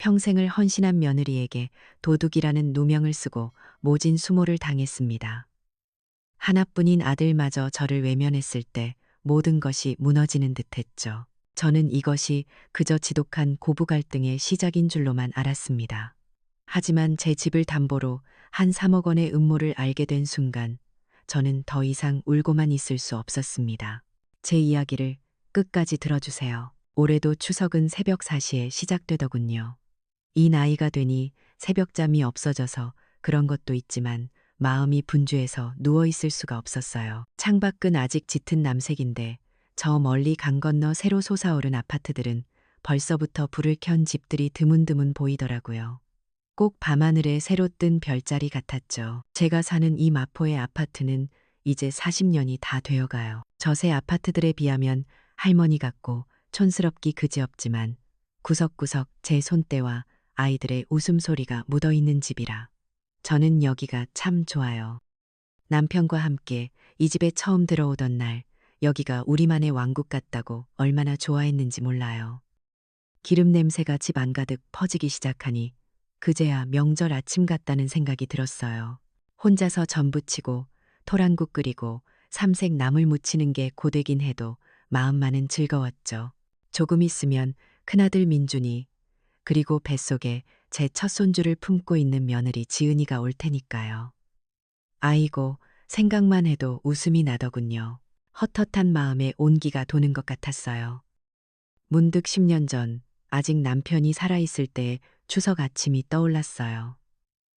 평생을 헌신한 며느리에게 도둑이라는 누명을 쓰고 모진 수모를 당했습니다. 하나뿐인 아들마저 저를 외면했을 때 모든 것이 무너지는 듯했죠. 저는 이것이 그저 지독한 고부 갈등의 시작인 줄로만 알았습니다. 하지만 제 집을 담보로 한 3억 원의 음모를 알게 된 순간 저는 더 이상 울고만 있을 수 없었습니다. 제 이야기를 끝까지 들어주세요. 올해도 추석은 새벽 4시에 시작되더군요. 이 나이가 되니 새벽잠이 없어져서 그런 것도 있지만 마음이 분주해서 누워있을 수가 없었어요. 창밖은 아직 짙은 남색인데 저 멀리 강 건너 새로 솟아오른 아파트들은 벌써부터 불을 켠 집들이 드문드문 보이더라고요. 꼭 밤하늘에 새로 뜬 별자리 같았죠. 제가 사는 이 마포의 아파트는 이제 40년이 다 되어가요. 저새 아파트들에 비하면 할머니 같고 촌스럽기 그지없지만 구석구석 제 손때와 아이들의 웃음소리가 묻어있는 집이라 저는 여기가 참 좋아요. 남편과 함께 이 집에 처음 들어오던 날 여기가 우리만의 왕국 같다고 얼마나 좋아했는지 몰라요. 기름 냄새가 집 안가득 퍼지기 시작하니 그제야 명절 아침 같다는 생각이 들었어요. 혼자서 전 부치고 토랑국 끓이고 삼색 나물 무치는 게 고되긴 해도 마음만은 즐거웠죠. 조금 있으면 큰아들 민준이 그리고 뱃속에 제 첫 손주를 품고 있는 며느리 지은이가 올 테니까요. 아이고, 생각만 해도 웃음이 나더군요. 헛헛한 마음에 온기가 도는 것 같았어요. 문득 10년 전, 아직 남편이 살아있을 때의 추석 아침이 떠올랐어요.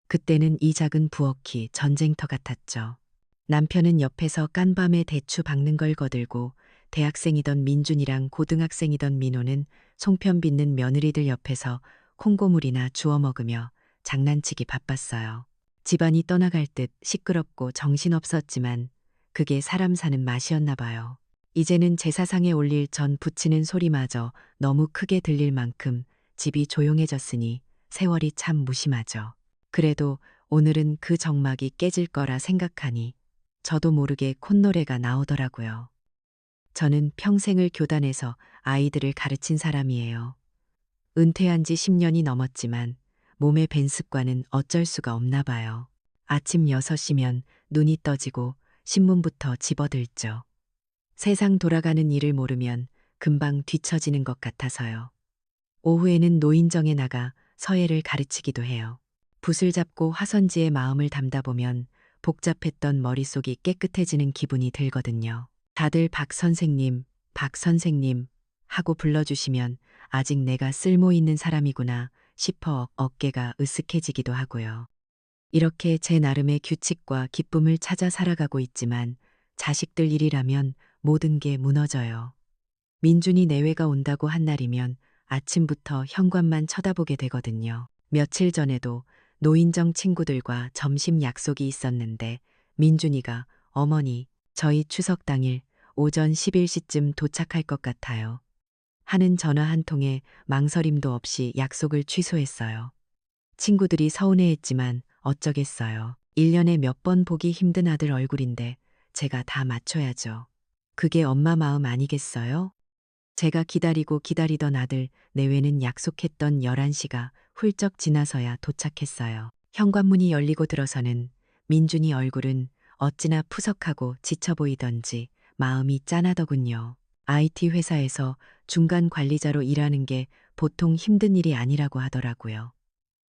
그때는 이 작은 부엌이 전쟁터 같았죠. 남편은 옆에서 깐밤에 대추 박는 걸 거들고 대학생이던 민준이랑 고등학생이던 민호는 송편 빚는 며느리들 옆에서 콩고물이나 주워 먹으며 장난치기 바빴어요. 집안이 떠나갈 듯 시끄럽고 정신없었지만 그게 사람 사는 맛이었나 봐요. 이제는 제사상에 올릴 전 부치는 소리마저 너무 크게 들릴 만큼 집이 조용해졌으니 세월이 참 무심하죠. 그래도 오늘은 그 정막이 깨질 거라 생각하니 저도 모르게 콧노래가 나오더라고요. 저는 평생을 교단에서 아이들을 가르친 사람이에요. 은퇴한 지 10년이 넘었지만 몸의 밴 습관은 어쩔 수가 없나 봐요. 아침 6시면 눈이 떠지고 신문부터 집어들죠. 세상 돌아가는 일을 모르면 금방 뒤처지는 것 같아서요. 오후에는 노인정에 나가 서예를 가르치기도 해요. 붓을 잡고 화선지에 마음을 담다 보면 복잡했던 머릿속이 깨끗해지는 기분이 들거든요. 다들 박 선생님, 박 선생님 하고 불러주시면 아직 내가 쓸모 있는 사람이구나 싶어 어깨가 으쓱해지기도 하고요. 이렇게 제 나름의 규칙과 기쁨을 찾아 살아가고 있지만 자식들 일이라면 모든 게 무너져요. 민준이 내외가 온다고 한 날이면 아침부터 현관만 쳐다보게 되거든요. 며칠 전에도 노인정 친구들과 점심 약속이 있었는데 민준이가 어머니, 저희 추석 당일 오전 11시쯤 도착할 것 같아요. 하는 전화 한 통에 망설임도 없이 약속을 취소했어요. 친구들이 서운해했지만 어쩌겠어요. 1년에 몇 번 보기 힘든 아들 얼굴인데 제가 다 맞춰야죠. 그게 엄마 마음 아니겠어요? 제가 기다리고 기다리던 아들 내외는 약속했던 11시가 훌쩍 지나서야 도착했어요. 현관문이 열리고 들어서는 민준이 얼굴은 어찌나 푸석하고 지쳐 보이던지 마음이 짠하더군요. IT 회사에서 중간 관리자로 일하는 게 보통 힘든 일이 아니라고 하더라고요.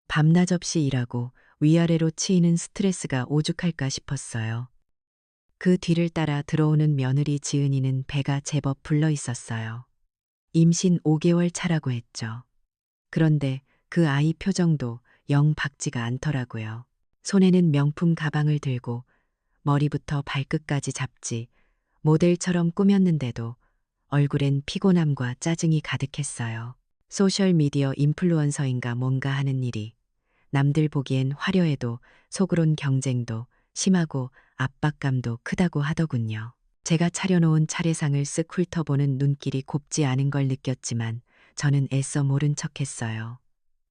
밤낮 없이 일하고 위아래로 치이는 스트레스가 오죽할까 싶었어요. 그 뒤를 따라 들어오는 며느리 지은이는 배가 제법 불러 있었어요. 임신 5개월 차라고 했죠. 그런데 그 아이 표정도 영 밝지가 않더라고요. 손에는 명품 가방을 들고 머리부터 발끝까지 잡지 모델처럼 꾸몄는데도 얼굴엔 피곤함과 짜증이 가득했어요. 소셜미디어 인플루언서인가 뭔가 하는 일이 남들 보기엔 화려해도 속으론 경쟁도 심하고 압박감도 크다고 하더군요. 제가 차려놓은 차례상을 쓱 훑어보는 눈길이 곱지 않은 걸 느꼈지만 저는 애써 모른 척했어요.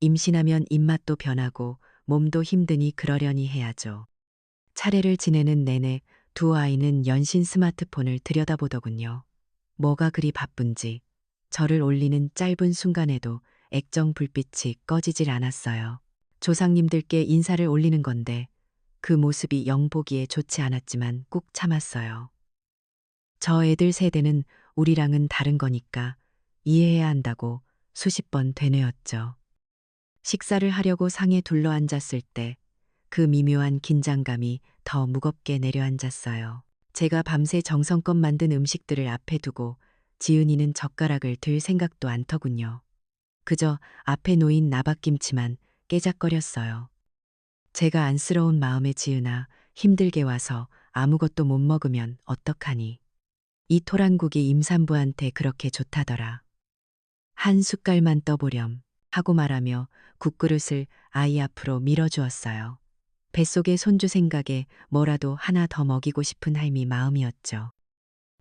임신하면 입맛도 변하고 몸도 힘드니 그러려니 해야죠. 차례를 지내는 내내 두 아이는 연신 스마트폰을 들여다보더군요. 뭐가 그리 바쁜지 저를 올리는 짧은 순간에도 액정 불빛이 꺼지질 않았어요. 조상님들께 인사를 올리는 건데 그 모습이 영 보기에 좋지 않았지만 꾹 참았어요. 저 애들 세대는 우리랑은 다른 거니까 이해해야 한다고 수십 번 되뇌었죠. 식사를 하려고 상에 둘러앉았을 때 그 미묘한 긴장감이 더 무겁게 내려앉았어요. 제가 밤새 정성껏 만든 음식들을 앞에 두고 지은이는 젓가락을 들 생각도 않더군요. 그저 앞에 놓인 나박김치만 깨작거렸어요. 제가 안쓰러운 마음에 지은아, 힘들게 와서 아무것도 못 먹으면 어떡하니. 이 토란국이 임산부한테 그렇게 좋다더라. 한 숟갈만 떠보렴 하고 말하며 국그릇을 아이 앞으로 밀어주었어요. 뱃속의 손주 생각에 뭐라도 하나 더 먹이고 싶은 할미 마음이었죠.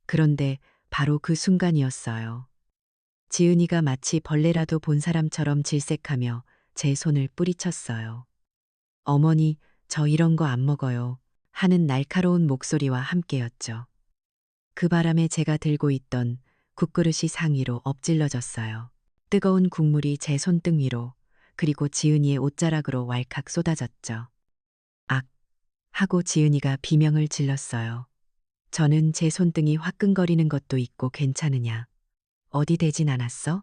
그런데 바로 그 순간이었어요. 지은이가 마치 벌레라도 본 사람처럼 질색하며 제 손을 뿌리쳤어요. 어머니, 저 이런 거 안 먹어요. 하는 날카로운 목소리와 함께였죠. 그 바람에 제가 들고 있던 국그릇이 상위로 엎질러졌어요. 뜨거운 국물이 제 손등 위로 그리고 지은이의 옷자락으로 왈칵 쏟아졌죠. 악! 하고 지은이가 비명을 질렀어요. 저는 제 손등이 화끈거리는 것도 있고 괜찮으냐. 어디 되진 않았어?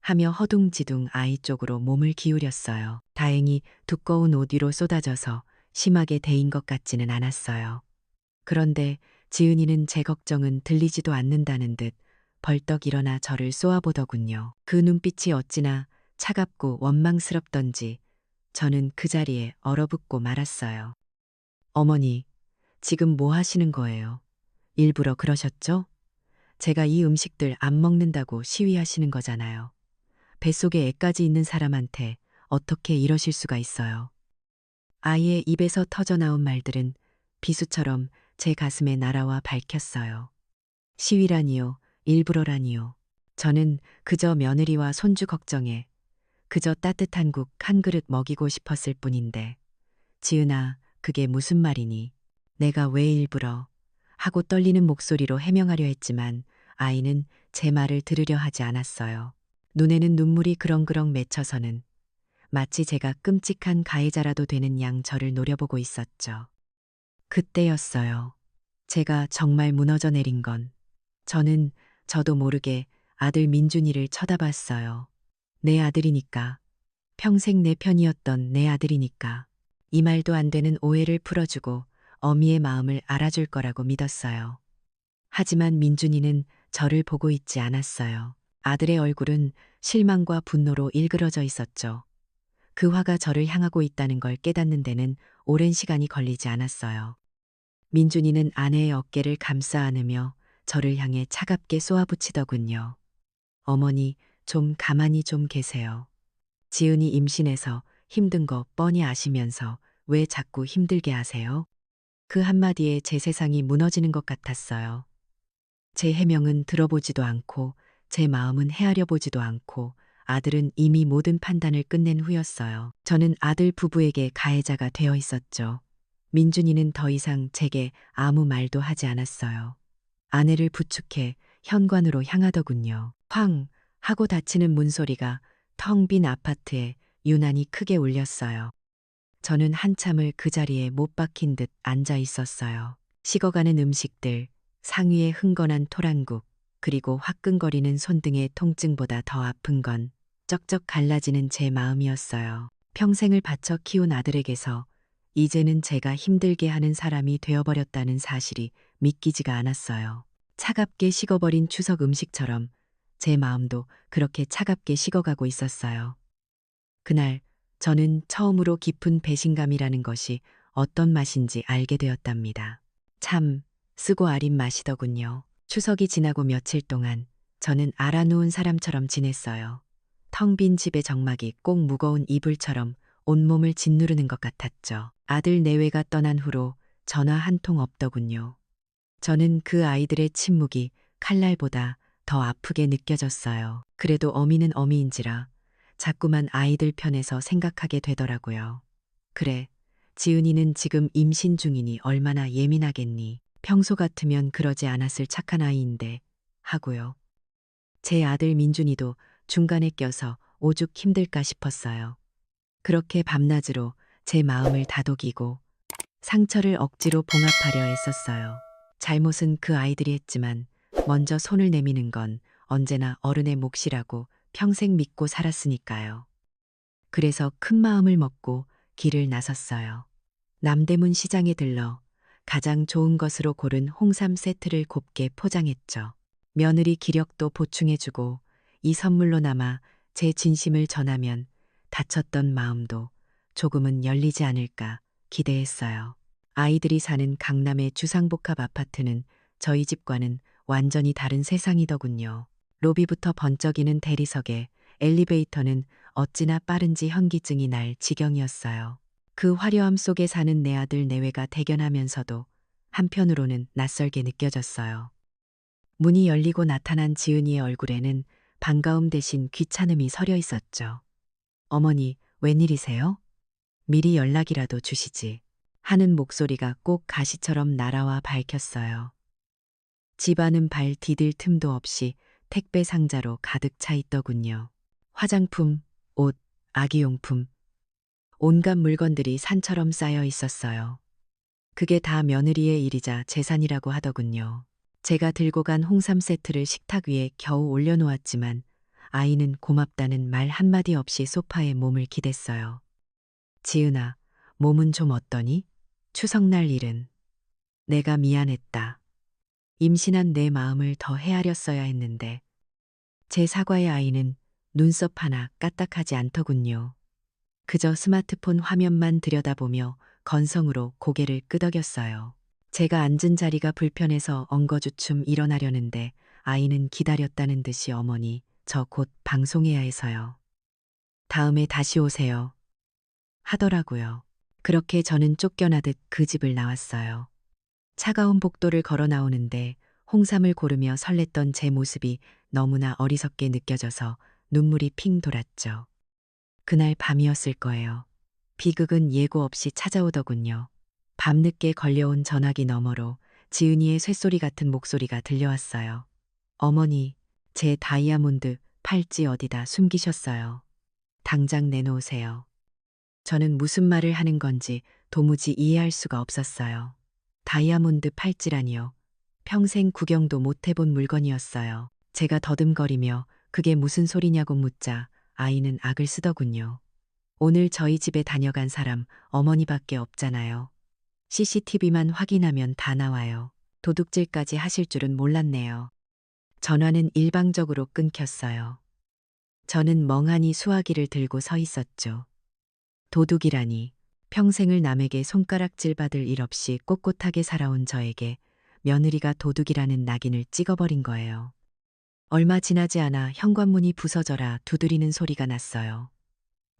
하며 허둥지둥 아이 쪽으로 몸을 기울였어요. 다행히 두꺼운 옷 위로 쏟아져서 심하게 데인 것 같지는 않았어요. 그런데 지은이는 제 걱정은 들리지도 않는다는 듯 벌떡 일어나 저를 쏘아보더군요. 그 눈빛이 어찌나 차갑고 원망스럽던지 저는 그 자리에 얼어붙고 말았어요. 어머니, 지금 뭐 하시는 거예요? 일부러 그러셨죠? 제가 이 음식들 안 먹는다고 시위하시는 거잖아요. 뱃속에 애까지 있는 사람한테 어떻게 이러실 수가 있어요. 아이의 입에서 터져나온 말들은 비수처럼 제 가슴에 날아와 밝혔어요. 시위라니요, 일부러라니요. 저는 그저 며느리와 손주 걱정에 그저 따뜻한 국 한 그릇 먹이고 싶었을 뿐인데. 지은아, 그게 무슨 말이니? 내가 왜 일부러? 하고 떨리는 목소리로 해명하려 했지만 아이는 제 말을 들으려 하지 않았어요. 눈에는 눈물이 그렁그렁 맺혀서는 마치 제가 끔찍한 가해자라도 되는 양 저를 노려보고 있었죠. 그때였어요. 제가 정말 무너져 내린 건. 저는 저도 모르게 아들 민준이를 쳐다봤어요. 내 아들이니까. 평생 내 편이었던 내 아들이니까. 이 말도 안 되는 오해를 풀어주고 어미의 마음을 알아줄 거라고 믿었어요. 하지만 민준이는 저를 보고 있지 않았어요. 아들의 얼굴은 실망과 분노로 일그러져 있었죠. 그 화가 저를 향하고 있다는 걸 깨닫는 데는 오랜 시간이 걸리지 않았어요. 민준이는 아내의 어깨를 감싸 안으며 저를 향해 차갑게 쏘아붙이더군요. 어머니, 좀 가만히 좀 계세요. 지은이 임신해서 힘든 거 뻔히 아시면서 왜 자꾸 힘들게 하세요? 그 한마디에 제 세상이 무너지는 것 같았어요. 제 해명은 들어보지도 않고 제 마음은 헤아려 보지도 않고 아들은 이미 모든 판단을 끝낸 후였어요. 저는 아들 부부에게 가해자가 되어 있었죠. 민준이는 더 이상 제게 아무 말도 하지 않았어요. 아내를 부축해 현관으로 향하더군요. 쾅! 하고 닫히는 문소리가 텅 빈 아파트에 유난히 크게 울렸어요. 저는 한참을 그 자리에 못 박힌 듯 앉아 있었어요. 식어가는 음식들, 상위에 흥건한 토란국, 그리고 화끈거리는 손등의 통증보다 더 아픈 건 쩍쩍 갈라지는 제 마음이었어요. 평생을 바쳐 키운 아들에게서 이제는 제가 힘들게 하는 사람이 되어버렸다는 사실이 믿기지가 않았어요. 차갑게 식어버린 추석 음식처럼 제 마음도 그렇게 차갑게 식어가고 있었어요. 그날 저는 처음으로 깊은 배신감이라는 것이 어떤 맛인지 알게 되었답니다. 참 쓰고 아린 맛이더군요. 추석이 지나고 며칠 동안 저는 알아놓은 사람처럼 지냈어요. 텅 빈 집의 정막이 꼭 무거운 이불처럼 온몸을 짓누르는 것 같았죠. 아들 내외가 떠난 후로 전화 한 통 없더군요. 저는 그 아이들의 침묵이 칼날보다 더 아프게 느껴졌어요. 그래도 어미는 어미인지라 자꾸만 아이들 편에서 생각하게 되더라고요. 그래, 지은이는 지금 임신 중이니 얼마나 예민하겠니. 평소 같으면 그러지 않았을 착한 아이인데 하고요. 제 아들 민준이도 중간에 껴서 오죽 힘들까 싶었어요. 그렇게 밤낮으로 제 마음을 다독이고 상처를 억지로 봉합하려 애썼어요. 잘못은 그 아이들이 했지만 먼저 손을 내미는 건 언제나 어른의 몫이라고 평생 믿고 살았으니까요. 그래서 큰 마음을 먹고 길을 나섰어요. 남대문 시장에 들러 가장 좋은 것으로 고른 홍삼 세트를 곱게 포장했죠. 며느리 기력도 보충해주고 이 선물로 남아 제 진심을 전하면 다쳤던 마음도 조금은 열리지 않을까 기대했어요. 아이들이 사는 강남의 주상복합 아파트는 저희 집과는 완전히 다른 세상이더군요. 로비부터 번쩍이는 대리석에 엘리베이터는 어찌나 빠른지 현기증이 날 지경이었어요. 그 화려함 속에 사는 내 아들 내외가 대견하면서도 한편으로는 낯설게 느껴졌어요. 문이 열리고 나타난 지은이의 얼굴에는 반가움 대신 귀찮음이 서려 있었죠. 어머니, 웬일이세요? 미리 연락이라도 주시지. 하는 목소리가 꼭 가시처럼 날아와 밝혔어요. 집안은 발 디딜 틈도 없이 택배 상자로 가득 차 있더군요. 화장품, 옷, 아기용품, 온갖 물건들이 산처럼 쌓여 있었어요. 그게 다 며느리의 일이자 재산이라고 하더군요. 제가 들고 간 홍삼 세트를 식탁 위에 겨우 올려놓았지만 아이는 고맙다는 말 한마디 없이 소파에 몸을 기댔어요. 지은아, 몸은 좀 어떠니? 추석날 일은. 내가 미안했다. 임신한 내 마음을 더 헤아렸어야 했는데 제 사과의 아이는 눈썹 하나 까딱하지 않더군요. 그저 스마트폰 화면만 들여다보며 건성으로 고개를 끄덕였어요. 제가 앉은 자리가 불편해서 엉거주춤 일어나려는데 아이는 기다렸다는 듯이 어머니, 저 곧 방송해야 해서요. 다음에 다시 오세요. 하더라고요. 그렇게 저는 쫓겨나듯 그 집을 나왔어요. 차가운 복도를 걸어 나오는데 홍삼을 고르며 설렜던 제 모습이 너무나 어리석게 느껴져서 눈물이 핑 돌았죠. 그날 밤이었을 거예요. 비극은 예고 없이 찾아오더군요. 밤늦게 걸려온 전화기 너머로 지은이의 쇳소리 같은 목소리가 들려왔어요. 어머니, 제 다이아몬드 팔찌 어디다 숨기셨어요. 당장 내놓으세요. 저는 무슨 말을 하는 건지 도무지 이해할 수가 없었어요. 다이아몬드 팔찌라니요. 평생 구경도 못 해본 물건이었어요. 제가 더듬거리며 그게 무슨 소리냐고 묻자 아이는 악을 쓰더군요. 오늘 저희 집에 다녀간 사람 어머니밖에 없잖아요. CCTV만 확인하면 다 나와요. 도둑질까지 하실 줄은 몰랐네요. 전화는 일방적으로 끊겼어요. 저는 멍하니 수화기를 들고 서 있었죠. 도둑이라니 평생을 남에게 손가락질 받을 일 없이 꼿꼿하게 살아온 저에게 며느리가 도둑이라는 낙인을 찍어버린 거예요. 얼마 지나지 않아 현관문이 부서져라 두드리는 소리가 났어요.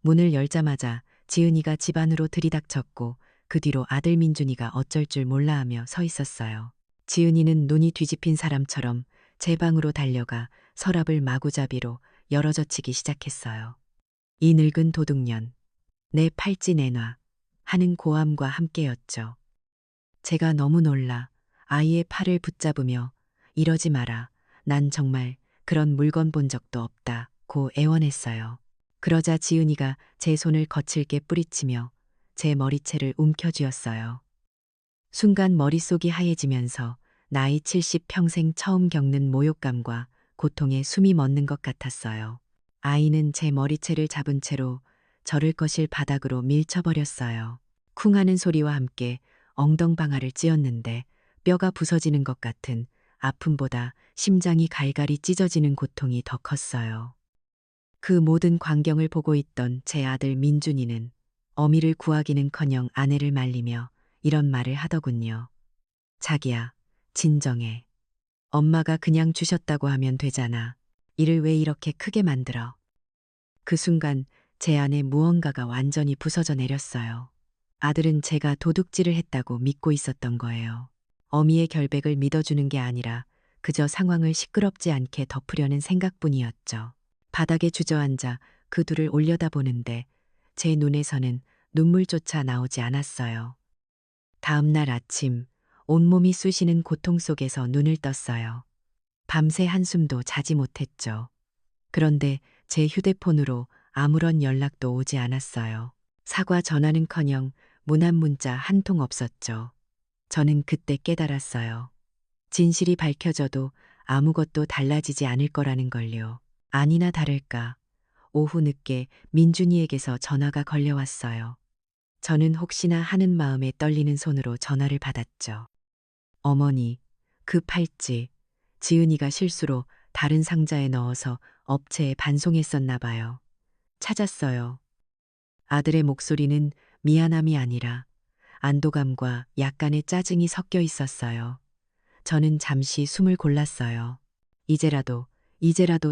문을 열자마자 지은이가 집 안으로 들이닥쳤고 그 뒤로 아들 민준이가 어쩔 줄 몰라 하며 서 있었어요. 지은이는 눈이 뒤집힌 사람처럼 제 방으로 달려가 서랍을 마구잡이로 열어젖히기 시작했어요. 이 늙은 도둑년, 내 팔찌 내놔 하는 고함과 함께였죠. 제가 너무 놀라 아이의 팔을 붙잡으며 이러지 마라. 난 정말 그런 물건 본 적도 없다고 애원했어요. 그러자 지은이가 제 손을 거칠게 뿌리치며 제 머리채를 움켜쥐었어요. 순간 머릿속이 하얘지면서 나이 70 평생 처음 겪는 모욕감과 고통에 숨이 멎는 것 같았어요. 아이는 제 머리채를 잡은 채로 저를 거실 바닥으로 밀쳐버렸어요. 쿵 하는 소리와 함께 엉덩방아를 찧었는데 뼈가 부서지는 것 같은 아픔보다 심장이 갈갈이 찢어지는 고통이 더 컸어요. 그 모든 광경을 보고 있던 제 아들 민준이는 어미를 구하기는커녕 아내를 말리며 이런 말을 하더군요. 자기야, 진정해. 엄마가 그냥 주셨다고 하면 되잖아. 일을 왜 이렇게 크게 만들어? 그 순간 제 안에 무언가가 완전히 부서져 내렸어요. 아들은 제가 도둑질을 했다고 믿고 있었던 거예요. 어미의 결백을 믿어주는 게 아니라 그저 상황을 시끄럽지 않게 덮으려는 생각뿐이었죠. 바닥에 주저앉아 그 둘을 올려다보는데 제 눈에서는 눈물조차 나오지 않았어요. 다음 날 아침 온몸이 쑤시는 고통 속에서 눈을 떴어요. 밤새 한숨도 자지 못했죠. 그런데 제 휴대폰으로 아무런 연락도 오지 않았어요. 사과 전화는커녕 문안 문자 한 통 없었죠. 저는 그때 깨달았어요. 진실이 밝혀져도 아무것도 달라지지 않을 거라는 걸요. 아니나 다를까 오후 늦게 민준이에게서 전화가 걸려왔어요. 저는 혹시나 하는 마음에 떨리는 손으로 전화를 받았죠. 어머니, 그 팔찌, 지은이가 실수로 다른 상자에 넣어서 업체에 반송했었나 봐요. 찾았어요. 아들의 목소리는 미안함이 아니라 안도감과 약간의 짜증이 섞여 있었어요. 저는 잠시 숨을 골랐어요. 이제라도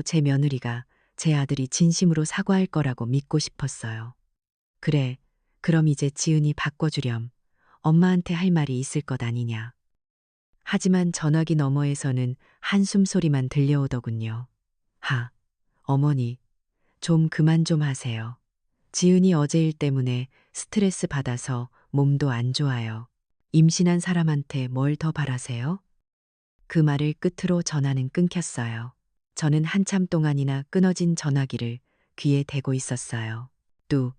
제 며느리가 제 아들이 진심으로 사과할 거라고 믿고 싶었어요. 그래, 그럼 이제 지은이 바꿔주렴. 엄마한테 할 말이 있을 것 아니냐. 하지만 전화기 너머에서는 한숨 소리만 들려오더군요. 어머니, 좀 그만 좀 하세요. 지은이 어제 일 때문에 스트레스 받아서 몸도 안 좋아요. 임신한 사람한테 뭘 더 바라세요? 그 말을 끝으로 전화는 끊겼어요. 저는 한참 동안이나 끊어진 전화기를 귀에 대고 있었어요. 뚜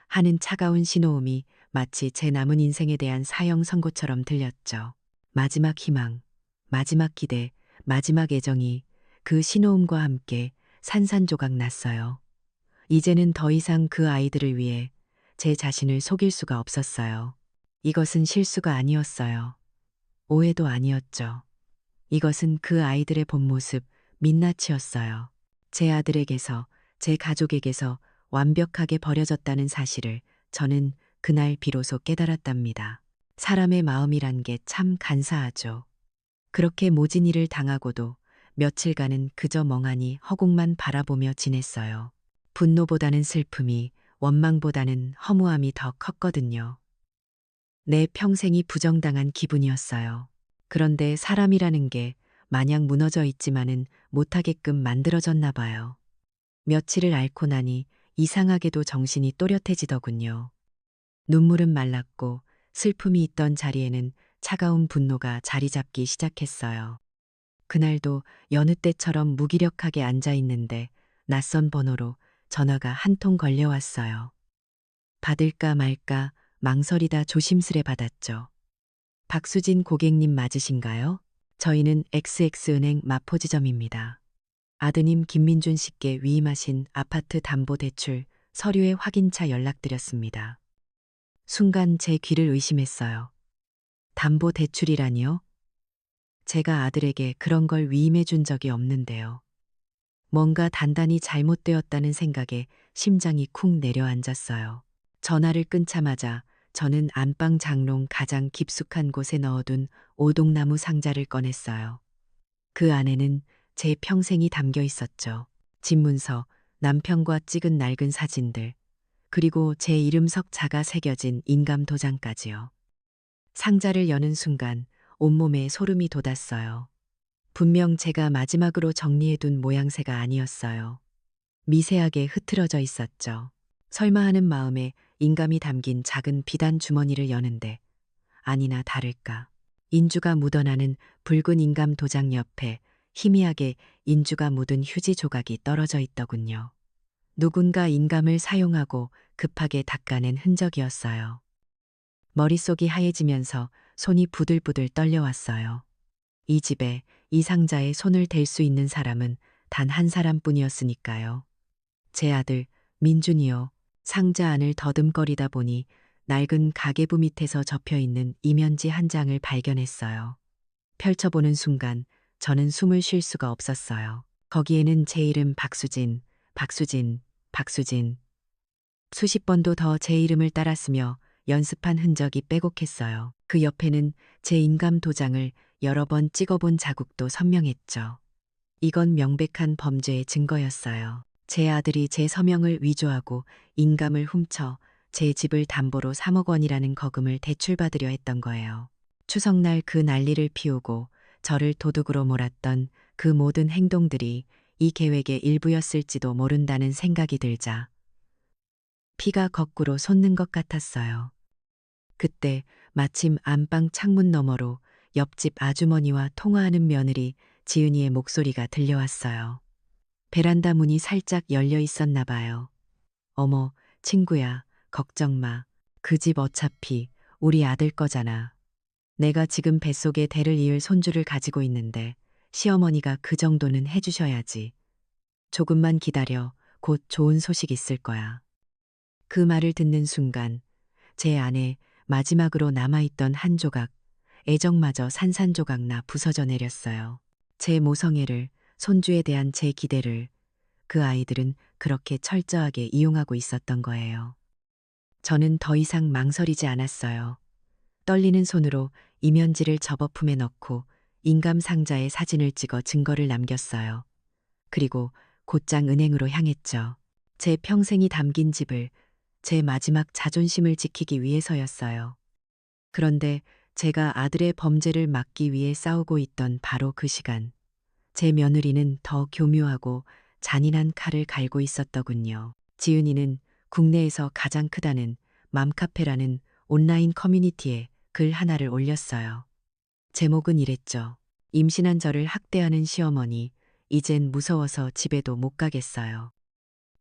하는 차가운 신호음이 마치 제 남은 인생에 대한 사형 선고처럼 들렸죠. 마지막 희망, 마지막 기대, 마지막 애정이 그 신호음과 함께 산산조각 났어요. 이제는 더 이상 그 아이들을 위해 제 자신을 속일 수가 없었어요. 이것은 실수가 아니었어요. 오해도 아니었죠. 이것은 그 아이들의 본 모습, 민낯이었어요. 제 아들에게서, 제 가족에게서 완벽하게 버려졌다는 사실을 저는 그날 비로소 깨달았답니다. 사람의 마음이란 게 참 간사하죠. 그렇게 모진 일을 당하고도 며칠간은 그저 멍하니 허공만 바라보며 지냈어요. 분노보다는 슬픔이, 원망보다는 허무함이 더 컸거든요. 내 평생이 부정당한 기분이었어요. 그런데 사람이라는 게 마냥 무너져 있지만은 못하게끔 만들어졌나 봐요. 며칠을 앓고 나니 이상하게도 정신이 또렷해지더군요. 눈물은 말랐고 슬픔이 있던 자리에는 차가운 분노가 자리 잡기 시작했어요. 그날도 여느 때처럼 무기력하게 앉아 있는데 낯선 번호로 전화가 한 통 걸려왔어요. 받을까 말까 망설이다 조심스레 받았죠. 박수진 고객님 맞으신가요? 저희는 XX은행 마포지점입니다. 아드님 김민준 씨께 위임하신 아파트 담보대출 서류의 확인차 연락드렸습니다. 순간 제 귀를 의심했어요. 담보대출이라니요? 제가 아들에게 그런 걸 위임해 준 적이 없는데요. 뭔가 단단히 잘못되었다는 생각에 심장이 쿵 내려앉았어요. 전화를 끊자마자 저는 안방 장롱 가장 깊숙한 곳에 넣어둔 오동나무 상자를 꺼냈어요. 그 안에는 제 평생이 담겨 있었죠. 집문서, 남편과 찍은 낡은 사진들, 그리고 제 이름 석자가 새겨진 인감 도장까지요. 상자를 여는 순간 온몸에 소름이 돋았어요. 분명 제가 마지막으로 정리해둔 모양새가 아니었어요. 미세하게 흐트러져 있었죠. 설마 하는 마음에 인감이 담긴 작은 비단 주머니를 여는데 아니나 다를까. 인주가 묻어나는 붉은 인감 도장 옆에 희미하게 인주가 묻은 휴지 조각이 떨어져 있더군요. 누군가 인감을 사용하고 급하게 닦아낸 흔적이었어요. 머릿속이 하얘지면서 손이 부들부들 떨려왔어요. 이 집에 이 상자에 손을 댈 수 있는 사람은 단 한 사람뿐이었으니까요. 제 아들 민준이요. 상자 안을 더듬거리다 보니 낡은 가계부 밑에서 접혀 있는 이면지 한 장을 발견했어요. 펼쳐보는 순간 저는 숨을 쉴 수가 없었어요. 거기에는 제 이름 박수진, 박수진, 박수진. 수십 번도 더 제 이름을 따랐으며 연습한 흔적이 빼곡했어요. 그 옆에는 제 인감 도장을 여러 번 찍어본 자국도 선명했죠. 이건 명백한 범죄의 증거였어요. 제 아들이 제 서명을 위조하고 인감을 훔쳐 제 집을 담보로 3억 원이라는 거금을 대출받으려 했던 거예요. 추석날 그 난리를 피우고 저를 도둑으로 몰았던 그 모든 행동들이 이 계획의 일부였을지도 모른다는 생각이 들자 피가 거꾸로 솟는 것 같았어요. 그때 마침 안방 창문 너머로 옆집 아주머니와 통화하는 며느리 지은이의 목소리가 들려왔어요. 베란다 문이 살짝 열려 있었나 봐요. 어머, 친구야, 걱정 마. 그 집 어차피 우리 아들 거잖아. 내가 지금 뱃속에 대를 이을 손주를 가지고 있는데 시어머니가 그 정도는 해주셔야지. 조금만 기다려. 곧 좋은 소식 있을 거야. 그 말을 듣는 순간 제 안에 마지막으로 남아있던 한 조각, 애정마저 산산조각 나 부서져 내렸어요. 제 모성애를, 손주에 대한 제 기대를 그 아이들은 그렇게 철저하게 이용하고 있었던 거예요. 저는 더 이상 망설이지 않았어요. 떨리는 손으로 이면지를 접어 품에 넣고 인감 상자에 사진을 찍어 증거를 남겼어요. 그리고 곧장 은행으로 향했죠. 제 평생이 담긴 집을, 제 마지막 자존심을 지키기 위해서였어요. 그런데 제가 아들의 범죄를 막기 위해 싸우고 있던 바로 그 시간, 제 며느리는 더 교묘하고 잔인한 칼을 갈고 있었더군요. 지은이는 국내에서 가장 크다는 맘카페라는 온라인 커뮤니티에 글 하나를 올렸어요. 제목은 이랬죠. 임신한 저를 학대하는 시어머니, 이젠 무서워서 집에도 못 가겠어요.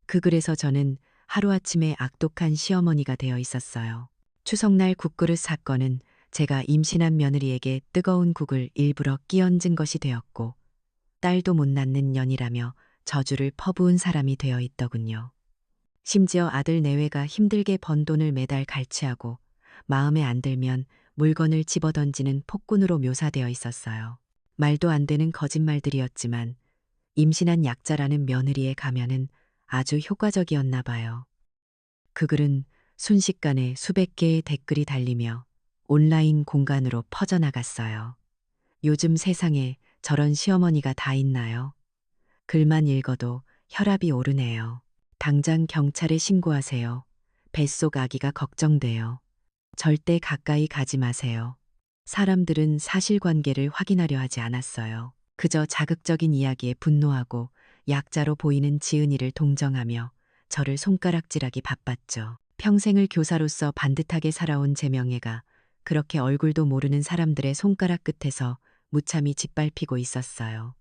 그 글에서 저는 하루아침에 악독한 시어머니가 되어 있었어요. 추석날 국그릇 사건은 제가 임신한 며느리에게 뜨거운 국을 일부러 끼얹은 것이 되었고, 딸도 못 낳는 년이라며 저주를 퍼부은 사람이 되어 있더군요. 심지어 아들 내외가 힘들게 번 돈을 매달 갈취하고 마음에 안 들면 물건을 집어던지는 폭군으로 묘사되어 있었어요. 말도 안 되는 거짓말들이었지만 임신한 약자라는 며느리의 가면은 아주 효과적이었나 봐요. 그 글은 순식간에 수백 개의 댓글이 달리며 온라인 공간으로 퍼져나갔어요. 요즘 세상에 저런 시어머니가 다 있나요? 글만 읽어도 혈압이 오르네요. 당장 경찰에 신고하세요. 뱃속 아기가 걱정돼요. 절대 가까이 가지 마세요. 사람들은 사실관계를 확인하려 하지 않았어요. 그저 자극적인 이야기에 분노하고 약자로 보이는 지은이를 동정하며 저를 손가락질하기 바빴죠. 평생을 교사로서 반듯하게 살아온 제 명예가 그렇게 얼굴도 모르는 사람들의 손가락 끝에서 무참히 짓밟히고 있었어요.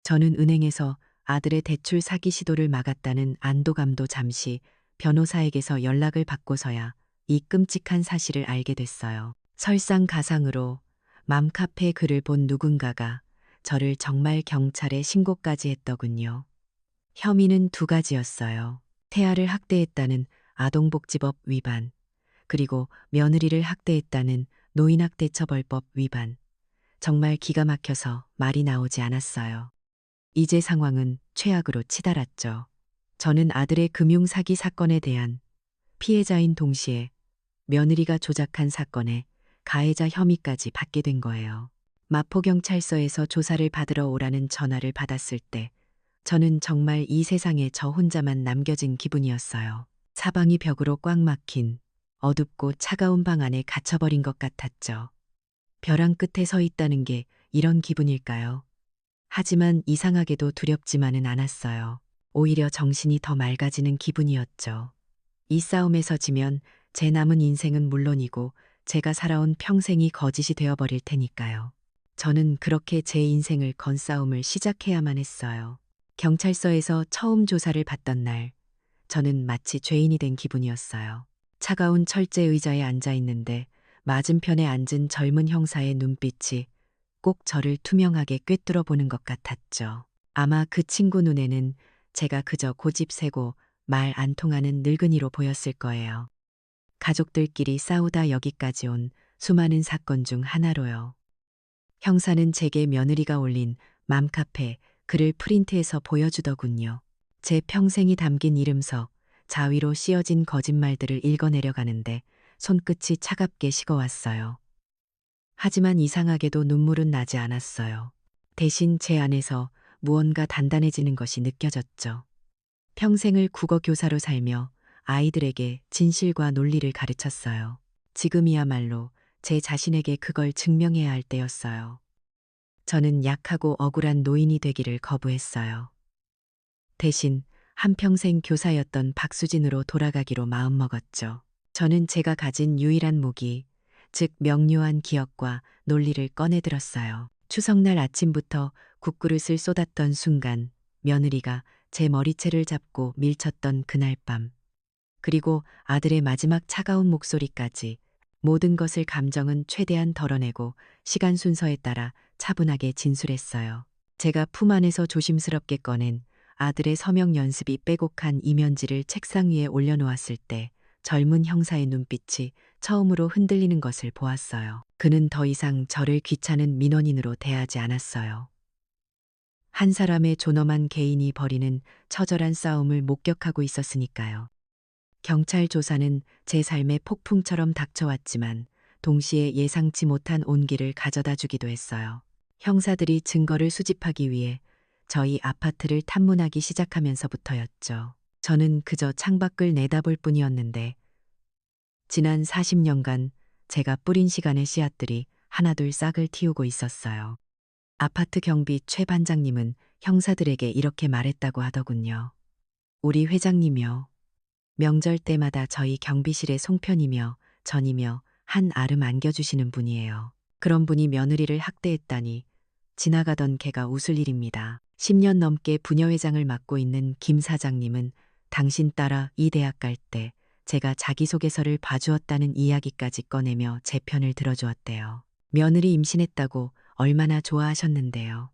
저는 은행에서 아들의 대출 사기 시도를 막았다는 안도감도 잠시 변호사에게서 연락을 받고서야 이 끔찍한 사실을 알게 됐어요. 설상가상으로 맘카페 글을 본 누군가가 저를 정말 경찰에 신고까지 했더군요. 혐의는 두 가지였어요. 태아를 학대했다는 아동복지법 위반, 그리고 며느리를 학대했다는 노인학대처벌법 위반. 정말 기가 막혀서 말이 나오지 않았어요. 이제 상황은 최악으로 치달았죠. 저는 아들의 금융사기 사건에 대한 피해자인 동시에 며느리가 조작한 사건에 가해자 혐의까지 받게 된 거예요. 마포경찰서에서 조사를 받으러 오라는 전화를 받았을 때 저는 정말 이 세상에 저 혼자만 남겨진 기분이었어요. 사방이 벽으로 꽉 막힌 어둡고 차가운 방 안에 갇혀버린 것 같았죠. 벼랑 끝에 서 있다는 게 이런 기분일까요? 하지만 이상하게도 두렵지만은 않았어요. 오히려 정신이 더 맑아지는 기분이었죠. 이 싸움에서 지면 제 남은 인생은 물론이고 제가 살아온 평생이 거짓이 되어버릴 테니까요. 저는 그렇게 제 인생을 건 싸움을 시작해야만 했어요. 경찰서에서 처음 조사를 받던 날, 저는 마치 죄인이 된 기분이었어요. 차가운 철제 의자에 앉아 있는데 맞은편에 앉은 젊은 형사의 눈빛이 꼭 저를 투명하게 꿰뚫어 보는 것 같았죠. 아마 그 친구 눈에는 제가 그저 고집세고 말 안 통하는 늙은이로 보였을 거예요. 가족들끼리 싸우다 여기까지 온 수많은 사건 중 하나로요. 형사는 제게 며느리가 올린 맘카페 글을 프린트해서 보여주더군요. 제 평생이 담긴 이름석, 자위로 씌어진 거짓말들을 읽어내려가는데 손끝이 차갑게 식어왔어요. 하지만 이상하게도 눈물은 나지 않았어요. 대신 제 안에서 무언가 단단해지는 것이 느껴졌죠. 평생을 국어 교사로 살며 아이들에게 진실과 논리를 가르쳤어요. 지금이야말로 제 자신에게 그걸 증명해야 할 때였어요. 저는 약하고 억울한 노인이 되기를 거부했어요. 대신 한평생 교사였던 박수진으로 돌아가기로 마음먹었죠. 저는 제가 가진 유일한 무기, 즉 명료한 기억과 논리를 꺼내들었어요. 추석날 아침부터 국그릇을 쏟았던 순간 며느리가 제 머리채를 잡고 밀쳤던 그날 밤. 그리고 아들의 마지막 차가운 목소리까지 모든 것을 감정은 최대한 덜어내고 시간 순서에 따라 차분하게 진술했어요. 제가 품 안에서 조심스럽게 꺼낸 아들의 서명 연습이 빼곡한 이면지를 책상 위에 올려놓았을 때 젊은 형사의 눈빛이 처음으로 흔들리는 것을 보았어요. 그는 더 이상 저를 귀찮은 민원인으로 대하지 않았어요. 한 사람의 존엄한 개인이 벌이는 처절한 싸움을 목격하고 있었으니까요. 경찰 조사는 제 삶의 폭풍처럼 닥쳐왔지만 동시에 예상치 못한 온기를 가져다 주기도 했어요. 형사들이 증거를 수집하기 위해 저희 아파트를 탐문하기 시작하면서부터였죠. 저는 그저 창밖을 내다볼 뿐이었는데 지난 40년간 제가 뿌린 시간의 씨앗들이 하나둘 싹을 틔우고 있었어요. 아파트 경비 최 반장님은 형사들에게 이렇게 말했다고 하더군요. 우리 회장님이요. 명절 때마다 저희 경비실의 송편이며 전이며 한 알음 안겨주시는 분이에요. 그런 분이 며느리를 학대했다니 지나가던 개가 웃을 일입니다. 10년 넘게 부녀회장을 맡고 있는 김 사장님은 당신 따라 이 대학 갈 때 제가 자기소개서를 봐주었다는 이야기까지 꺼내며 제 편을 들어주었대요. 며느리 임신했다고 얼마나 좋아하셨는데요.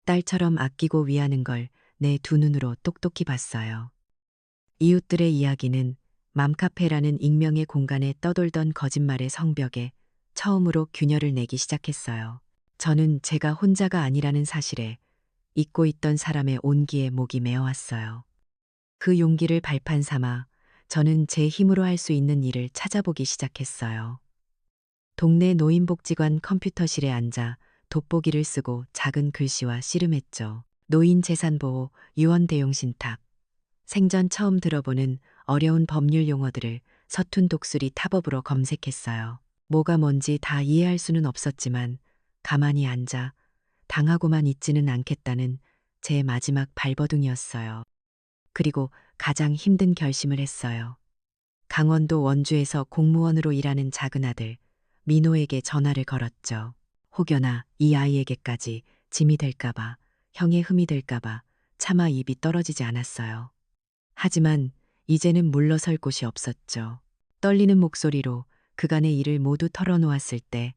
딸처럼 아끼고 위하는 걸 내 두 눈으로 똑똑히 봤어요. 이웃들의 이야기는 맘카페라는 익명의 공간에 떠돌던 거짓말의 성벽에 처음으로 균열을 내기 시작했어요. 저는 제가 혼자가 아니라는 사실에 잊고 있던 사람의 온기에 목이 메어왔어요. 그 용기를 발판 삼아 저는 제 힘으로 할 수 있는 일을 찾아보기 시작했어요. 동네 노인복지관 컴퓨터실에 앉아 돋보기를 쓰고 작은 글씨와 씨름했죠. 노인재산보호, 유언대용신탁, 생전 처음 들어보는 어려운 법률 용어들을 서툰 독수리 탑업으로 검색했어요. 뭐가 뭔지 다 이해할 수는 없었지만 가만히 앉아 당하고만 있지는 않겠다는 제 마지막 발버둥이었어요. 그리고 가장 힘든 결심을 했어요. 강원도 원주에서 공무원으로 일하는 작은 아들 민호에게 전화를 걸었죠. 혹여나 이 아이에게까지 짐이 될까봐, 형의 흠이 될까봐 차마 입이 떨어지지 않았어요. 하지만 이제는 물러설 곳이 없었죠. 떨리는 목소리로 그간의 일을 모두 털어놓았을 때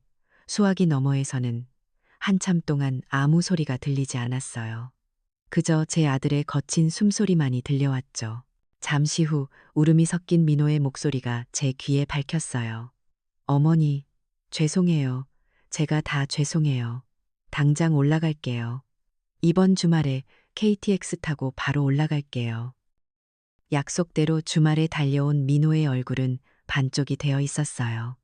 수화기 너머에서는 한참 동안 아무 소리가 들리지 않았어요. 그저 제 아들의 거친 숨소리만이 들려왔죠. 잠시 후 울음이 섞인 민호의 목소리가 제 귀에 밝혔어요. 어머니, 죄송해요. 제가 다 죄송해요. 당장 올라갈게요. 이번 주말에 KTX 타고 바로 올라갈게요. 약속대로 주말에 달려온 민호의 얼굴은 반쪽이 되어 있었어요.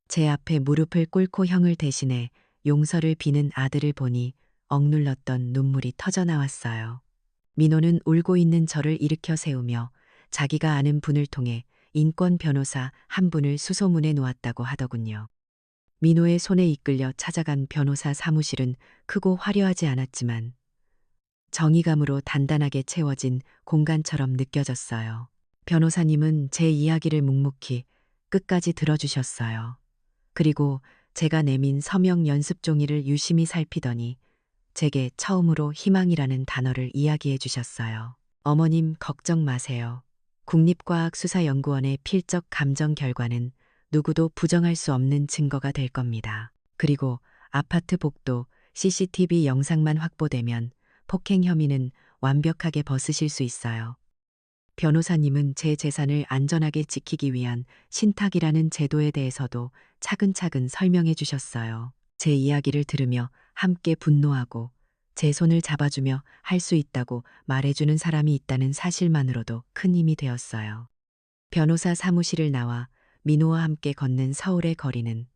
제 앞에 무릎을 꿇고 형을 대신해 용서를 비는 아들을 보니 억눌렀던 눈물이 터져나왔어요. 민호는 울고 있는 저를 일으켜 세우며 자기가 아는 분을 통해 인권 변호사 한 분을 수소문해 놓았다고 하더군요. 민호의 손에 이끌려 찾아간 변호사 사무실은 크고 화려하지 않았지만 정의감으로 단단하게 채워진 공간처럼 느껴졌어요. 변호사님은 제 이야기를 묵묵히 끝까지 들어주셨어요. 그리고 제가 내민 서명 연습 종이를 유심히 살피더니 제게 처음으로 희망이라는 단어를 이야기해 주셨어요. 어머님 걱정 마세요. 국립과학수사연구원의 필적 감정 결과는 누구도 부정할 수 없는 증거가 될 겁니다. 그리고 아파트 복도 CCTV 영상만 확보되면 폭행 혐의는 완벽하게 벗으실 수 있어요. 변호사님은 제 재산을 안전하게 지키기 위한 신탁이라는 제도에 대해서도 차근차근 설명해 주셨어요. 제 이야기를 들으며 함께 분노하고 제 손을 잡아주며 할 수 있다고 말해주는 사람이 있다는 사실만으로도 큰 힘이 되었어요. 변호사 사무실을 나와 민호와 함께 걷는 서울의 거리는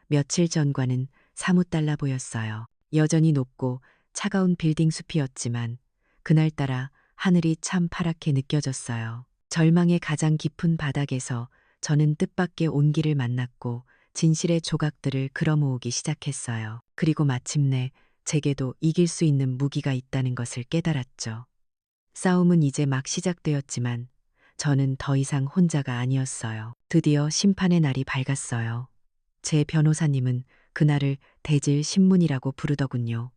며칠 전과는 사뭇 달라 보였어요. 여전히 높고 차가운 빌딩 숲이었지만 그날따라 하늘이 참 파랗게 느껴졌어요. 절망의 가장 깊은 바닥에서 저는 뜻밖의 온기를 만났고 진실의 조각들을 끌어모으기 시작했어요. 그리고 마침내 제게도 이길 수 있는 무기가 있다는 것을 깨달았죠. 싸움은 이제 막 시작되었지만 저는 더 이상 혼자가 아니었어요. 드디어 심판의 날이 밝았어요. 제 변호사님은 그날을 대질 신문이라고 부르더군요.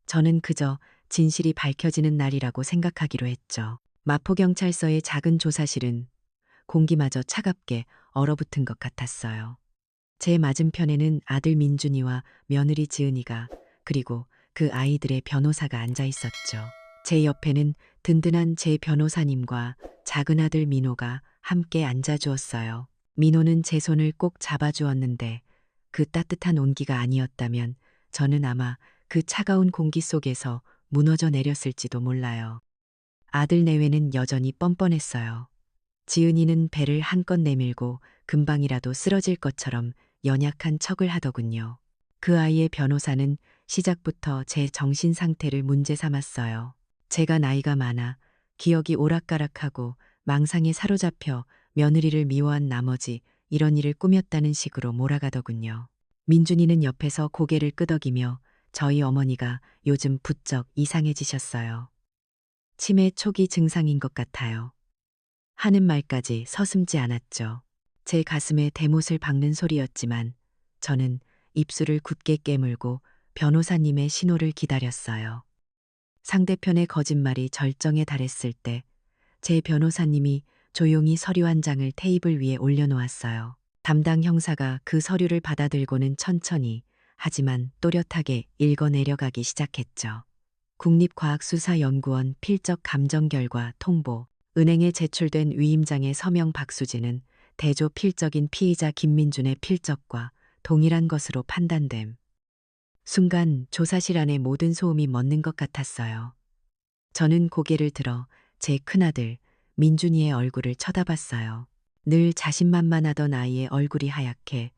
저는 그저 진실이 밝혀지는 날이라고 생각하기로 했죠. 마포경찰서의 작은 조사실은 공기마저 차갑게 얼어붙은 것 같았어요. 제 맞은편에는 아들 민준이와 며느리 지은이가 그리고 그 아이들의 변호사가 앉아 있었죠. 제 옆에는 든든한 제 변호사님과 작은 아들 민호가 함께 앉아 주었어요. 민호는 제 손을 꼭 잡아주었는데 그 따뜻한 온기가 아니었다면 저는 아마 그 차가운 공기 속에서 무너져 내렸을지도 몰라요. 아들 내외는 여전히 뻔뻔했어요. 지은이는 배를 한껏 내밀고 금방이라도 쓰러질 것처럼 연약한 척을 하더군요. 그 아이의 변호사는 시작부터 제 정신 상태를 문제 삼았어요. 제가 나이가 많아 기억이 오락가락하고 망상에 사로잡혀 며느리를 미워한 나머지 이런 일을 꾸몄다는 식으로 몰아가더군요. 민준이는 옆에서 고개를 끄덕이며 저희 어머니가 요즘 부쩍 이상해지셨어요. 치매 초기 증상인 것 같아요. 하는 말까지 서슴지 않았죠. 제 가슴에 대못을 박는 소리였지만 저는 입술을 굳게 깨물고 변호사님의 신호를 기다렸어요. 상대편의 거짓말이 절정에 달했을 때 제 변호사님이 조용히 서류 한 장을 테이블 위에 올려놓았어요. 담당 형사가 그 서류를 받아들고는 천천히 하지만 또렷하게 읽어 내려가기 시작했죠. 국립과학수사연구원 필적 감정 결과 통보. 은행에 제출된 위임장의 서명 박수진은 대조 필적인 피의자 김민준의 필적과 동일한 것으로 판단됨. 순간 조사실 안의 모든 소음이 멎는 것 같았어요. 저는 고개를 들어 제 큰아들 민준이의 얼굴을 쳐다봤어요. 늘 자신만만하던 아이의 얼굴이 하얗게,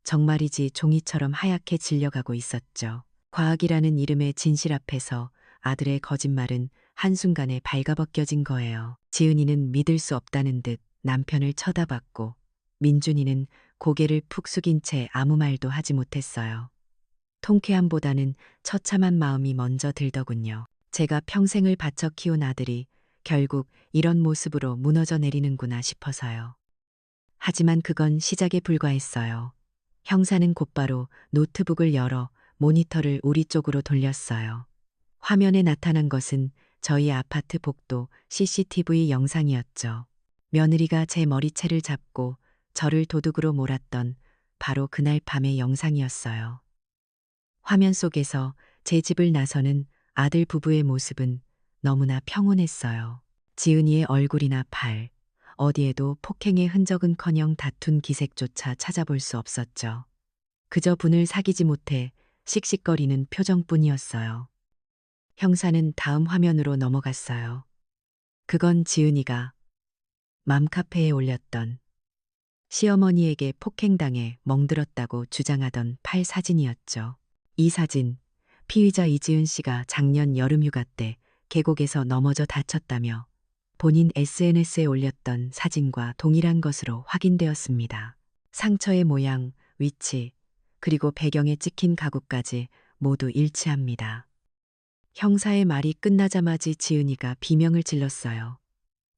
정말이지 종이처럼 하얗게 질려가고 있었죠. 과학이라는 이름의 진실 앞에서 아들의 거짓말은 한순간에 발가벗겨진 거예요. 지은이는 믿을 수 없다는 듯 남편을 쳐다봤고 민준이는 고개를 푹 숙인 채 아무 말도 하지 못했어요. 통쾌함보다는 처참한 마음이 먼저 들더군요. 제가 평생을 바쳐 키운 아들이 결국 이런 모습으로 무너져 내리는구나 싶어서요. 하지만 그건 시작에 불과했어요. 형사는 곧바로 노트북을 열어 모니터를 우리 쪽으로 돌렸어요. 화면에 나타난 것은 저희 아파트 복도 CCTV 영상이었죠. 며느리가 제 머리채를 잡고 저를 도둑으로 몰았던 바로 그날 밤의 영상이었어요. 화면 속에서 제 집을 나서는 아들 부부의 모습은 너무나 평온했어요. 지은이의 얼굴이나 팔, 어디에도 폭행의 흔적은커녕 다툰 기색조차 찾아볼 수 없었죠. 그저 분을 사귀지 못해 씩씩거리는 표정뿐이었어요. 형사는 다음 화면으로 넘어갔어요. 그건 지은이가 맘카페에 올렸던 시어머니에게 폭행당해 멍들었다고 주장하던 팔 사진이었죠. 이 사진, 피의자 이지은 씨가 작년 여름휴가 때 계곡에서 넘어져 다쳤다며 본인 SNS에 올렸던 사진과 동일한 것으로 확인되었습니다. 상처의 모양, 위치, 그리고 배경에 찍힌 가구까지 모두 일치합니다. 형사의 말이 끝나자마자 지은이가 비명을 질렀어요.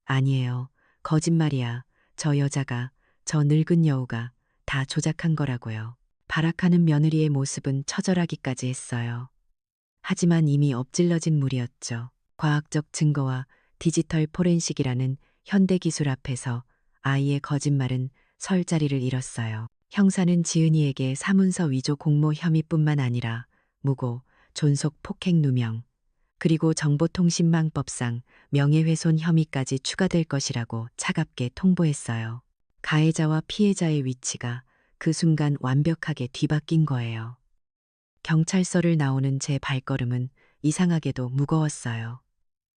아니에요. 거짓말이야. 저 여자가, 저 늙은 여우가 다 조작한 거라고요. 발악하는 며느리의 모습은 처절하기까지 했어요. 하지만 이미 엎질러진 물이었죠. 과학적 증거와 디지털 포렌식이라는 현대 기술 앞에서 아이의 거짓말은 설 자리를 잃었어요. 형사는 지은이에게 사문서 위조 공모 혐의뿐만 아니라 무고, 존속 폭행 누명, 그리고 정보통신망법상 명예훼손 혐의까지 추가될 것이라고 차갑게 통보했어요. 가해자와 피해자의 위치가 그 순간 완벽하게 뒤바뀐 거예요. 경찰서를 나오는 제 발걸음은 이상하게도 무거웠어요.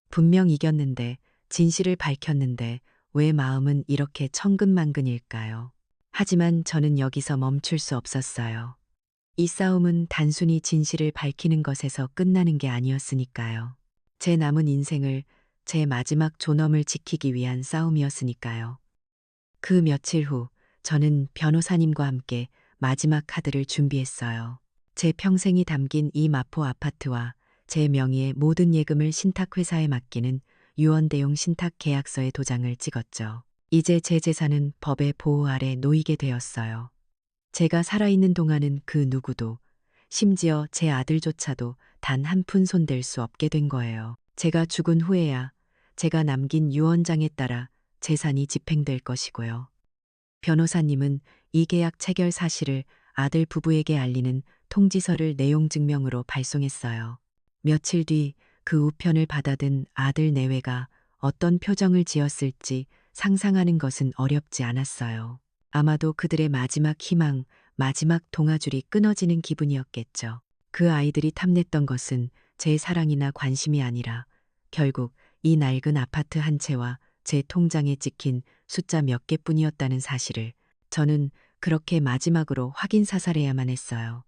분명 이겼는데, 진실을 밝혔는데 왜 마음은 이렇게 천근만근일까요? 하지만 저는 여기서 멈출 수 없었어요. 이 싸움은 단순히 진실을 밝히는 것에서 끝나는 게 아니었으니까요. 제 남은 인생을, 제 마지막 존엄을 지키기 위한 싸움이었으니까요. 그 며칠 후 저는 변호사님과 함께 마지막 카드를 준비했어요. 제 평생이 담긴 이 마포 아파트와 제 명의의 모든 예금을 신탁회사에 맡기는 유언대용 신탁계약서에 도장을 찍었죠. 이제 제 재산은 법의 보호 아래 놓이게 되었어요. 제가 살아있는 동안은 그 누구도, 심지어 제 아들조차도 단 한 푼 손댈 수 없게 된 거예요. 제가 죽은 후에야 제가 남긴 유언장에 따라 재산이 집행될 것이고요. 변호사님은 이 계약 체결 사실을 아들 부부에게 알리는 통지서를 내용 증명으로 발송했어요. 며칠 뒤 그 우편을 받아든 아들 내외가 어떤 표정을 지었을지 상상하는 것은 어렵지 않았어요. 아마도 그들의 마지막 희망, 마지막 동아줄이 끊어지는 기분이었겠죠. 그 아이들이 탐냈던 것은 제 사랑이나 관심이 아니라 결국 이 낡은 아파트 한 채와 제 통장에 찍힌 숫자 몇 개뿐이었다는 사실을 저는 그렇게 마지막으로 확인 사살해야만 했어요.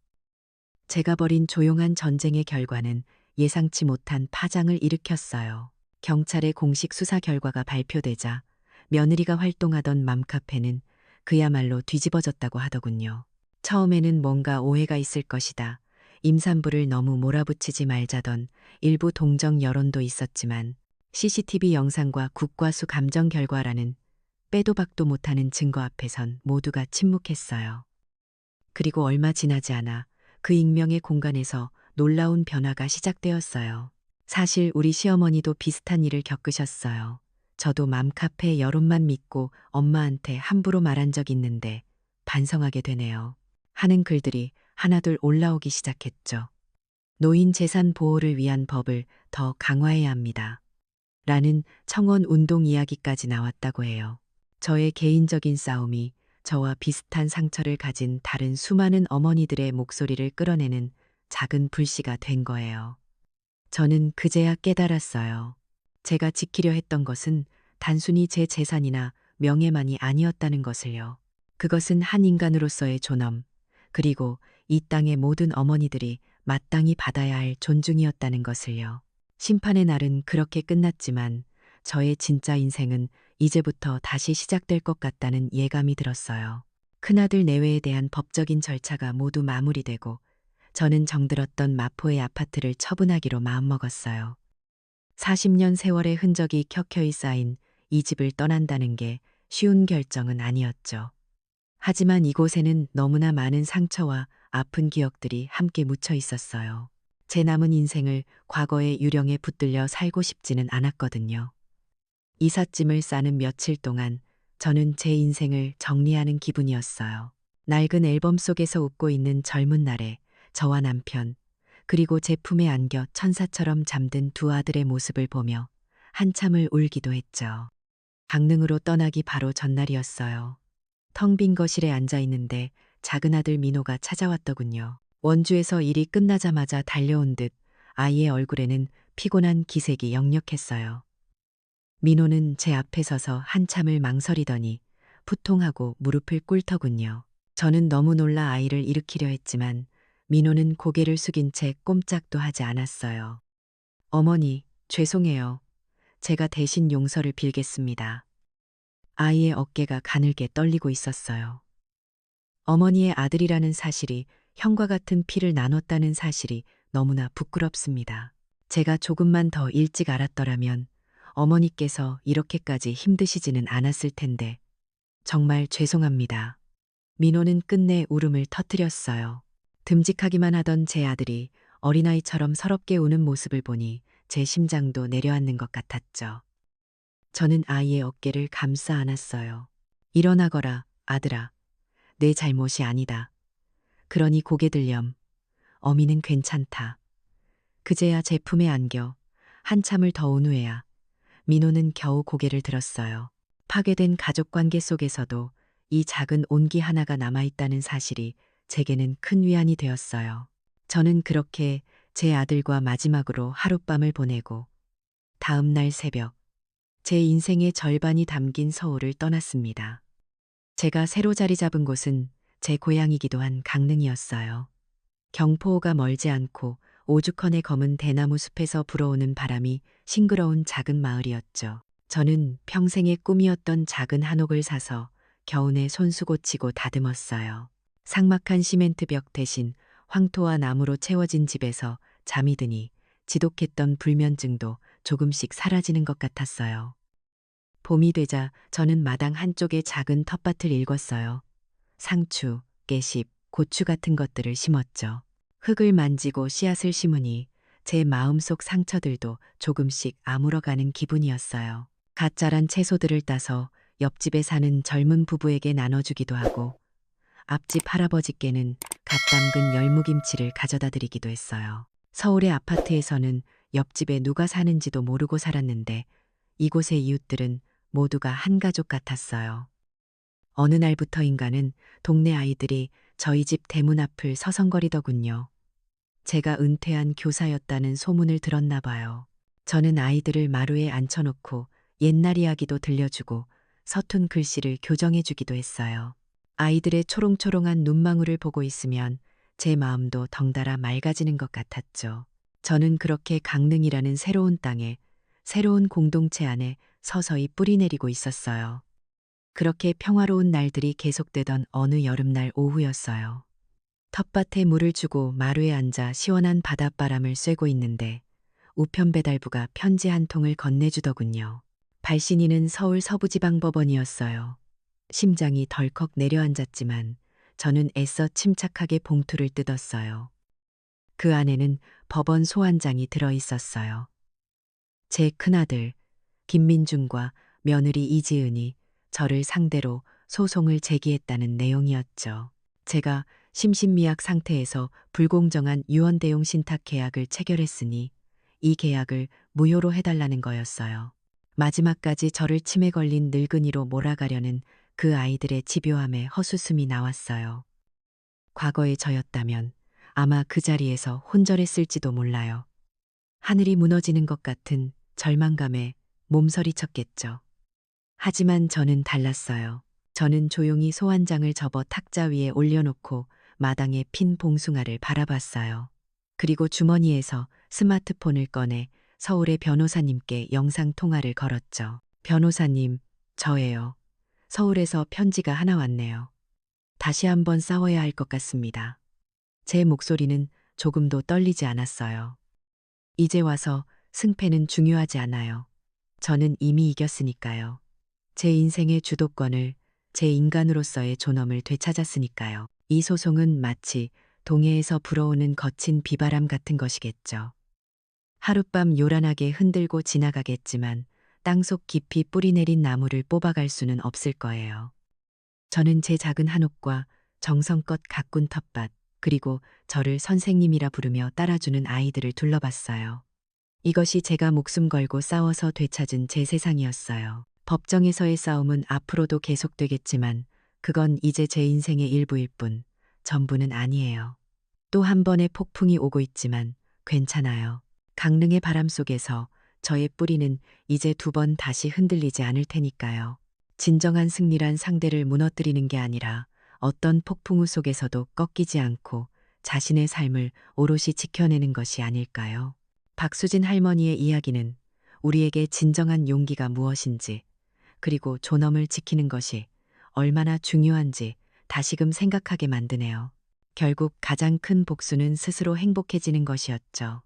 제가 벌인 조용한 전쟁의 결과는 예상치 못한 파장을 일으켰어요. 경찰의 공식 수사 결과가 발표되자 며느리가 활동하던 맘카페는 그야말로 뒤집어졌다고 하더군요. 처음에는 뭔가 오해가 있을 것이다. 임산부를 너무 몰아붙이지 말자던 일부 동정 여론도 있었지만 CCTV 영상과 국과수 감정 결과라는 빼도 박도 못하는 증거 앞에선 모두가 침묵했어요. 그리고 얼마 지나지 않아 그 익명의 공간에서 놀라운 변화가 시작되었어요. 사실 우리 시어머니도 비슷한 일을 겪으셨어요. 저도 맘카페 여론만 믿고 엄마한테 함부로 말한 적 있는데 반성하게 되네요. 하는 글들이 하나둘 올라오기 시작했죠. 노인 재산 보호를 위한 법을 더 강화해야 합니다. 라는 청원 운동 이야기까지 나왔다고 해요. 저의 개인적인 싸움이 저와 비슷한 상처를 가진 다른 수많은 어머니들의 목소리를 끌어내는 작은 불씨가 된 거예요. 저는 그제야 깨달았어요. 제가 지키려 했던 것은 단순히 제 재산이나 명예만이 아니었다는 것을요. 그것은 한 인간으로서의 존엄, 그리고 이 땅의 모든 어머니들이 마땅히 받아야 할 존중이었다는 것을요. 심판의 날은 그렇게 끝났지만 저의 진짜 인생은 이제부터 다시 시작될 것 같다는 예감이 들었어요. 큰아들 내외에 대한 법적인 절차가 모두 마무리되고 저는 정들었던 마포의 아파트를 처분하기로 마음먹었어요. 40년 세월의 흔적이 켜켜이 쌓인 이 집을 떠난다는 게 쉬운 결정은 아니었죠. 하지만 이곳에는 너무나 많은 상처와 아픈 기억들이 함께 묻혀 있었어요. 제 남은 인생을 과거의 유령에 붙들려 살고 싶지는 않았거든요. 이삿짐을 싸는 며칠 동안 저는 제 인생을 정리하는 기분이었어요. 낡은 앨범 속에서 웃고 있는 젊은 날에 저와 남편, 그리고 제 품에 안겨 천사처럼 잠든 두 아들의 모습을 보며 한참을 울기도 했죠. 강릉으로 떠나기 바로 전날이었어요. 텅 빈 거실에 앉아 있는데 작은 아들 민호가 찾아왔더군요. 원주에서 일이 끝나자마자 달려온 듯 아이의 얼굴에는 피곤한 기색이 역력했어요. 민호는 제 앞에 서서 한참을 망설이더니 푸통하고 무릎을 꿇더군요. 저는 너무 놀라 아이를 일으키려 했지만 민호는 고개를 숙인 채 꼼짝도 하지 않았어요. 어머니, 죄송해요. 제가 대신 용서를 빌겠습니다. 아이의 어깨가 가늘게 떨리고 있었어요. 어머니의 아들이라는 사실이 형과 같은 피를 나눴다는 사실이 너무나 부끄럽습니다. 제가 조금만 더 일찍 알았더라면 어머니께서 이렇게까지 힘드시지는 않았을 텐데 정말 죄송합니다. 민호는 끝내 울음을 터뜨렸어요. 듬직하기만 하던 제 아들이 어린아이처럼 서럽게 우는 모습을 보니 제 심장도 내려앉는 것 같았죠. 저는 아이의 어깨를 감싸 안았어요. 일어나거라, 아들아. 내 잘못이 아니다. 그러니 고개 들렴. 어미는 괜찮다. 그제야 제 품에 안겨 한참을 더 온 후에야 민호는 겨우 고개를 들었어요. 파괴된 가족관계 속에서도 이 작은 온기 하나가 남아있다는 사실이 제게는 큰 위안이 되었어요. 저는 그렇게 제 아들과 마지막으로 하룻밤을 보내고 다음 날 새벽 제 인생의 절반이 담긴 서울을 떠났습니다. 제가 새로 자리 잡은 곳은 제 고향이기도 한 강릉이었어요. 경포호가 멀지 않고 오죽헌의 검은 대나무 숲에서 불어오는 바람이 싱그러운 작은 마을이었죠. 저는 평생의 꿈이었던 작은 한옥을 사서 겨우내 손수고치고 다듬었어요. 삭막한 시멘트 벽 대신 황토와 나무로 채워진 집에서 잠이 드니 지독했던 불면증도 조금씩 사라지는 것 같았어요. 봄이 되자 저는 마당 한쪽에 작은 텃밭을 일궜어요. 상추, 깨십, 고추 같은 것들을 심었죠. 흙을 만지고 씨앗을 심으니 제 마음속 상처들도 조금씩 아물어가는 기분이었어요. 갓 자란 채소들을 따서 옆집에 사는 젊은 부부에게 나눠주기도 하고 앞집 할아버지께는 갓 담근 열무김치를 가져다 드리기도 했어요. 서울의 아파트에서는 옆집에 누가 사는지도 모르고 살았는데 이곳의 이웃들은 모두가 한 가족 같았어요. 어느 날부터인가는 동네 아이들이 저희 집 대문 앞을 서성거리더군요. 제가 은퇴한 교사였다는 소문을 들었나 봐요. 저는 아이들을 마루에 앉혀놓고 옛날 이야기도 들려주고 서툰 글씨를 교정해주기도 했어요. 아이들의 초롱초롱한 눈망울을 보고 있으면 제 마음도 덩달아 맑아지는 것 같았죠. 저는 그렇게 강릉이라는 새로운 땅에, 새로운 공동체 안에 서서히 뿌리내리고 있었어요. 그렇게 평화로운 날들이 계속되던 어느 여름날 오후였어요. 텃밭에 물을 주고 마루에 앉아 시원한 바닷바람을 쐬고 있는데 우편 배달부가 편지 한 통을 건네주더군요. 발신인은 서울 서부지방법원이었어요. 심장이 덜컥 내려앉았지만 저는 애써 침착하게 봉투를 뜯었어요. 그 안에는 법원 소환장이 들어 있었어요. 제 큰아들 김민중과 며느리 이지은이 저를 상대로 소송을 제기했다는 내용이었죠. 제가 심신미약 상태에서 불공정한 유언대용 신탁 계약을 체결했으니 이 계약을 무효로 해달라는 거였어요. 마지막까지 저를 침에 걸린 늙은이로 몰아가려는 그 아이들의 집요함에 헛웃음이 나왔어요. 과거의 저였다면 아마 그 자리에서 혼절했을지도 몰라요. 하늘이 무너지는 것 같은 절망감에 몸서리쳤겠죠. 하지만 저는 달랐어요. 저는 조용히 소환장을 접어 탁자 위에 올려놓고 마당에 핀 봉숭아를 바라봤어요. 그리고 주머니에서 스마트폰을 꺼내 서울의 변호사님께 영상 통화를 걸었죠. 변호사님, 저예요. 서울에서 편지가 하나 왔네요. 다시 한번 싸워야 할 것 같습니다. 제 목소리는 조금도 떨리지 않았어요. 이제 와서 승패는 중요하지 않아요. 저는 이미 이겼으니까요. 제 인생의 주도권을, 제 인간으로서의 존엄을 되찾았으니까요. 이 소송은 마치 동해에서 불어오는 거친 비바람 같은 것이겠죠. 하룻밤 요란하게 흔들고 지나가겠지만 땅속 깊이 뿌리내린 나무를 뽑아갈 수는 없을 거예요. 저는 제 작은 한옥과 정성껏 가꾼 텃밭, 그리고 저를 선생님이라 부르며 따라주는 아이들을 둘러봤어요. 이것이 제가 목숨 걸고 싸워서 되찾은 제 세상이었어요. 법정에서의 싸움은 앞으로도 계속되겠지만 그건 이제 제 인생의 일부일 뿐, 전부는 아니에요. 또 한 번의 폭풍이 오고 있지만 괜찮아요. 강릉의 바람 속에서 저의 뿌리는 이제 두 번 다시 흔들리지 않을 테니까요. 진정한 승리란 상대를 무너뜨리는 게 아니라 어떤 폭풍우 속에서도 꺾이지 않고 자신의 삶을 오롯이 지켜내는 것이 아닐까요? 박수진 할머니의 이야기는 우리에게 진정한 용기가 무엇인지, 그리고 존엄을 지키는 것이 얼마나 중요한지 다시금 생각하게 만드네요. 결국 가장 큰 복수는 스스로 행복해지는 것이었죠.